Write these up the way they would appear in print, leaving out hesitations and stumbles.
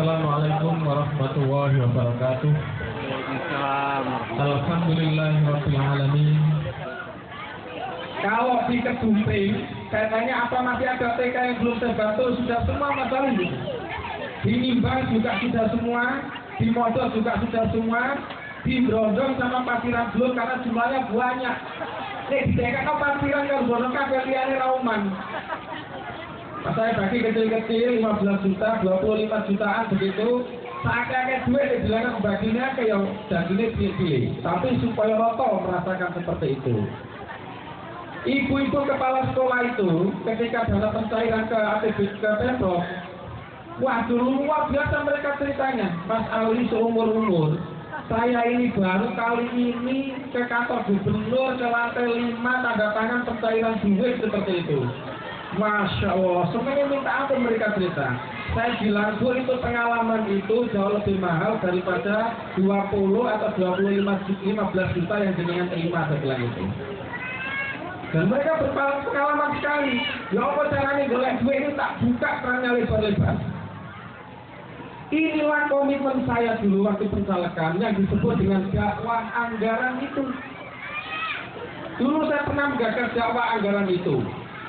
Assalamualaikum warahmatullahi wabarakatuh. Alhamdulillahirabbil alamin. Kalau di Kedumping, saya tanya apa masih ada TK yang belum terbantu? Sudah semua masalah ini. Di Nimbang juga sudah semua, di Modok juga sudah semua, di Brondong sama Pasiran belum karena jumlahnya banyak. Nih di TK Pasiran kalau Brondong kabeh liyane rauman. Saya bagi kecil-kecil 15 juta, 25 jutaan begitu. Saatnya duit dibilangkan baginya kayak dagingnya pilih-pilih. Tapi supaya roto merasakan seperti itu. Ibu-ibu kepala sekolah itu ketika dalam pencairan ke APBD ke Pemprov, wah dulu luar biasa mereka ceritanya. Mas Ali seumur-umur, saya ini baru kali ini ke kantor gubernur ke lantai 5 tanda tangan pencairan duit seperti itu. Masya Allah, semuanya minta ampun mereka cerita. Saya bilang, Bu, itu pengalaman itu jauh lebih mahal daripada 20 atau 15 juta yang jenengan terima, saya bilang itu. Dan mereka berpengalaman sekali. Ya apa caranya golek duit ini tak buka kerannya lebar-lebar. Inilah komitmen saya dulu waktu pencalekan yang disebut dengan dakwah anggaran itu. Dulu saya pernah menggagas dakwah anggaran itu.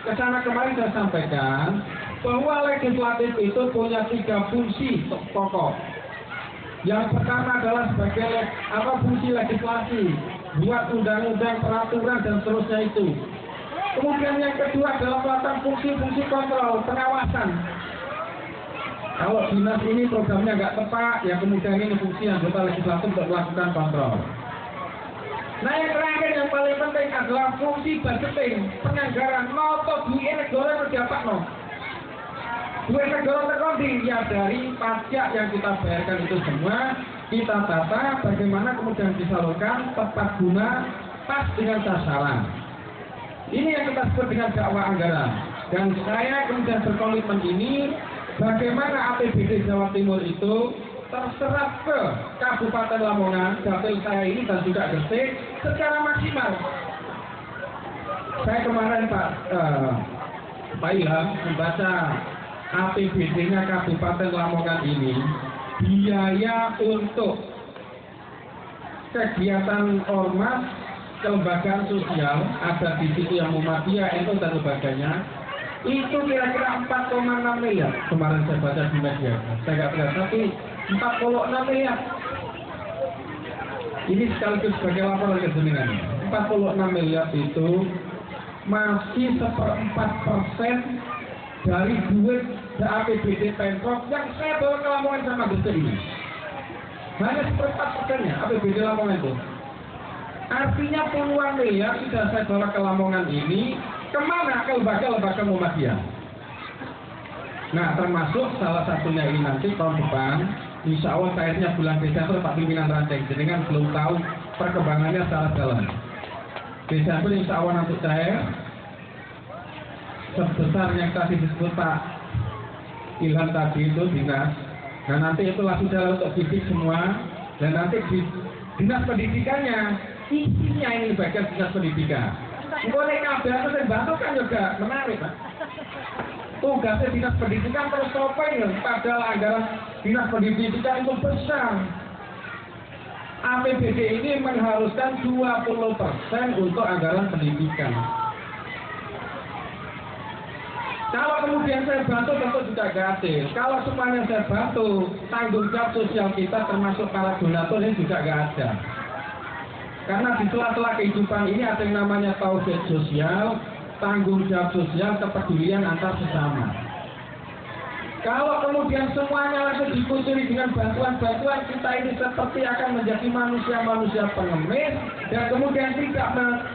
Kesana kemarin saya sampaikan bahwa legislatif itu punya 3 fungsi pokok. Yang pertama adalah sebagai fungsi legislasi, buat undang-undang, peraturan dan seterusnya itu. Kemudian yang kedua adalah melakukan fungsi-fungsi kontrol, pengawasan. Kalau dinas ini programnya nggak tepat, ya kemudian ini fungsi anggota legislatif untuk melakukan kontrol. Nah yang terakhir yang paling penting adalah fungsi budgeting, penganggaran, noto duit negara berdapat no. Duit negara terkondi ya dari pajak yang kita bayarkan itu semua kita tata bagaimana kemudian disalurkan tepat guna pas dengan sasaran. Ini yang kita sebut dengan dakwah anggaran. Dan saya kemudian berkomitmen ini bagaimana APBD Jawa Timur itu terserap ke Kabupaten Lamongan, dapil saya ini dan juga Gresik secara maksimal. Saya kemarin Pak Ilham membaca APBD-nya Kabupaten Lamongan ini, biaya untuk kegiatan ormas, kelembagaan sosial, ada di situ yang Muhammadiyah, NU dan lembaganya, itu kira-kira 4,6 miliar. Kemarin saya baca di media, saya nggak tahu, tapi 46 miliar. Ini sekaligus sebagai laporan ke jenengan. 46 miliar itu masih 1/4% dari duit APBD Pemprov yang saya bawa ke Lamongan sama Gresik ini. Hanya 1/4%-nya APBD Lamongan itu. Artinya puluhan miliar sudah saya bawa ke Lamongan ini kemana? Ke lembaga-lembaga Muhammadiyah. Nah termasuk salah satunya ini nanti tahun depan, insya Allah kayaknya bulan Desember Pak Pimpinan Ranting, jadi kan belum tahu perkembangannya secara jalan. Desember insya Allah nanti cair sebesar yang tadi disebut Pak Ilham tadi itu dinas. Dan nanti itulah sudah untuk fisik semua. Dan nanti di dinas pendidikannya isinya ini bagian dinas pendidikan. Boleh kabel itu saya bantu kan juga menarik Pak. Tugasnya dinas pendidikan terus topeng, padahal anggaran dinas pendidikan itu besar. APBD ini mengharuskan 20% untuk anggaran pendidikan. Kalau kemudian saya bantu tentu juga gratis. Kalau semuanya saya bantu, tanggung jawab sosial kita termasuk para donatur ini juga nggak ada. Karena di sela-sela kehidupan ini ada yang namanya tauhid sosial, tanggung jawab sosial, kepedulian antar sesama. Kalau kemudian semuanya langsung dikucuri dengan bantuan-bantuan, kita ini seperti akan menjadi manusia-manusia pengemis dan kemudian tidak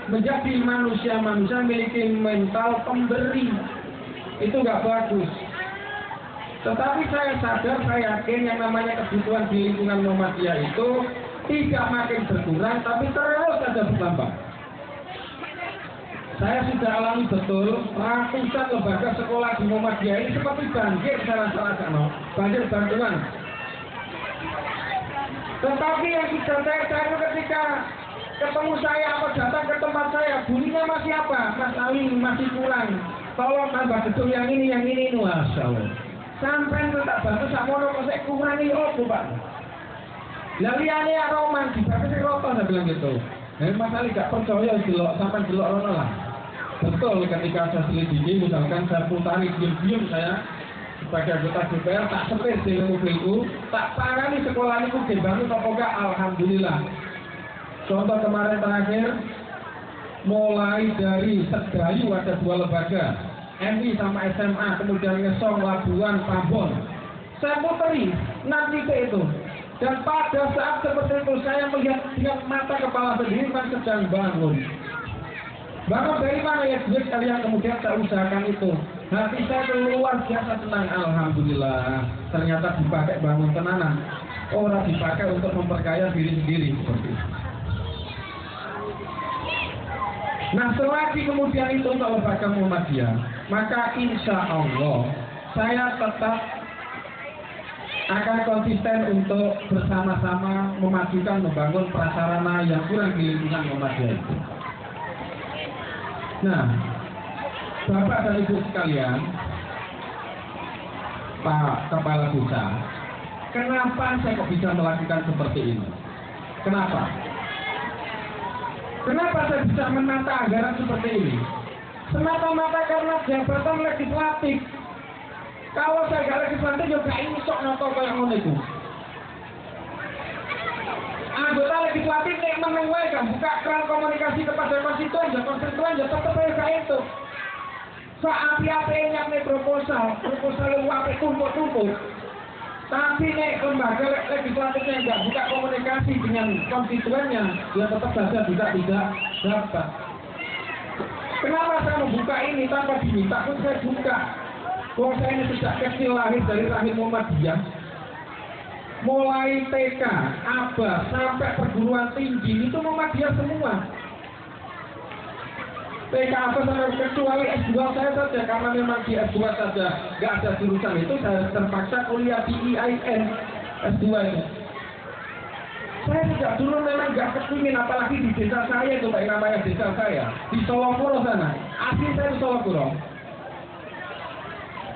menjadi manusia-manusia memiliki mental pemberi. Itu nggak bagus. Tetapi saya sadar, saya yakin yang namanya kebutuhan di lingkungan Muhammadiyah itu tidak makin berkurang, tapi terus saja bertambah. Saya sudah alami betul ratusan lembaga sekolah di Muhammadiyah ini seperti banjir salah-salah banjir bantuan. Tetapi yang sudah saya cari ketika ketemu saya atau datang ke tempat saya, bunyinya masih apa? Mas Ali masih kurang. Tolong tambah gedung yang ini, Masya Allah. Sampai tak bantu sakmono kok sik kurangi opo, Pak? Lah liyane aroman dibakas sing rata saya bilang gitu. Masalah gak percaya delok sampai delok rono lah. Betul ketika saya selidiki misalkan saya putari diam-diam saya sebagai anggota DPR tak sepes di mobilku, tak tangani sekolah itu dibangun apa enggak, alhamdulillah. Contoh kemarin terakhir mulai dari Sedayu ada 2 lembaga, MI sama SMA, kemudian Ngesong, Labuan, Tambon. Saya puteri nanti itu. Dan pada saat seperti itu saya melihat dengan mata kepala sendiri kan sedang bangun. Bangun dari mana ya duit kalian kemudian saya usahakan itu. Hati saya luar biasa senang, alhamdulillah. Ternyata dipakai bangun tenanan. Orang dipakai untuk memperkaya diri sendiri seperti itu. Nah selagi kemudian itu untuk lembaga Muhammadiyah, maka insya Allah saya tetap akan konsisten untuk bersama-sama memajukan membangun prasarana yang kurang di lingkungan Muhammadiyah itu. Nah, Bapak dan Ibu sekalian, Pak Kepala Desa, kenapa saya kok bisa melakukan seperti ini? Kenapa? Kenapa saya bisa menata anggaran seperti ini? Semata-mata karena jabatan legislatif. Kalau saya gak legislatif, juga ini sok nonton kayak ngono itu. Anggota legislatif nek menengah kan buka keran komunikasi kepada konstituen, ya tetap kayak itu. Api-apinya nih proposal lu api tumpuk-tumpuk. Tapi nek lembaga legislatifnya nggak buka komunikasi dengan konstituennya, ya tetap saja tidak dapat. Kenapa saya membuka ini tanpa diminta pun saya buka? Kalau saya ini sejak kecil lahir dari rahim Muhammadiyah, mulai TK, ABA sampai perguruan tinggi itu Muhammadiyah semua. TK ABA sampai kecuali S2 saya saja, karena memang di S2 saja nggak ada jurusan itu, saya terpaksa kuliah di IAIN S2 ini. Saya sejak dulu memang nggak kepingin, apalagi di desa saya itu, kayak namanya desa saya di Solokuro sana, asli saya di Solokuro.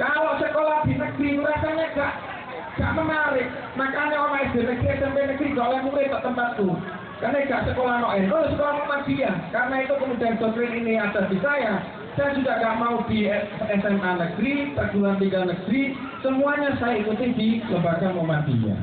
Kalau sekolah di negeri rasanya gak menarik, makanya orang SD negeri, SMP negeri gak oleh murid ke tempatku. Karena gak sekolah NU, sekolah Muhammadiyah. Karena itu kemudian doktrin ini ada di saya juga gak mau di SMA negeri, perguruan tinggi negeri, semuanya saya ikuti di lembaga Muhammadiyah.